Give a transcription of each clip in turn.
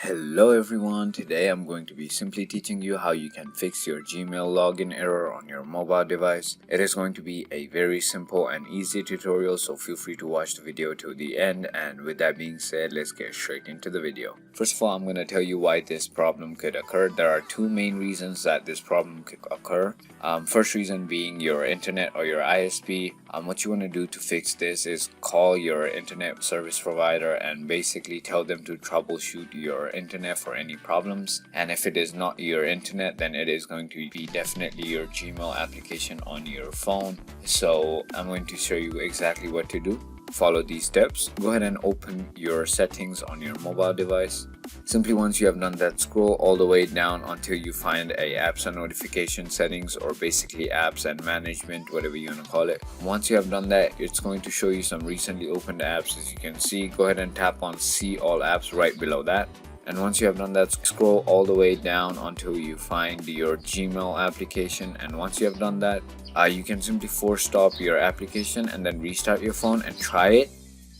Hello everyone, today I'm going to be simply teaching you how you can fix your Gmail login error on your mobile device. It is going to be a very simple and easy tutorial, so feel free to watch the video to the end. And with that being said, let's get straight into the video. First of all, I'm going to tell you why this problem could occur. There are two main reasons that this problem could occur. First reason being your internet or your ISP. What you want to do to fix this is call your internet service provider and basically tell them to troubleshoot your internet for any problems. And if it is not your internet, then it is going to be definitely your Gmail application on your phone. So I'm going to show you exactly what to do. Follow these steps. Go ahead and open your settings on your mobile device. Simply once you have done that, scroll all the way down until you find a apps and notification settings, or basically apps and management, whatever you want to call it. Once you have done that, it's going to show you some recently opened apps. As you can see, go ahead and tap on see all apps right below that. And once you have done that, scroll all the way down until you find your Gmail application. And once you have done that, you can simply force stop your application and then restart your phone and try it.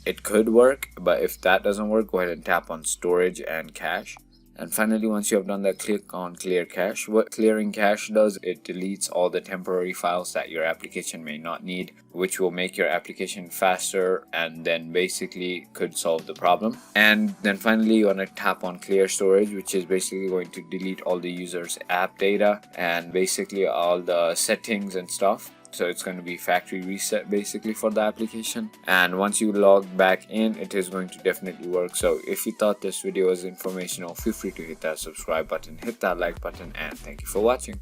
It could work, but if that doesn't work, go ahead and tap on storage and cache. And finally, once you have done that, click on clear cache. What clearing cache does, it deletes all the temporary files that your application may not need, which will make your application faster and then basically could solve the problem. And then finally, you want to tap on clear storage, which is basically going to delete all the user's app data and basically all the settings and stuff. So it's going to be factory reset basically for the application. And once you log back in, it is going to definitely work. So if you thought this video was informational, feel free to hit that subscribe button, hit that like button, and thank you for watching.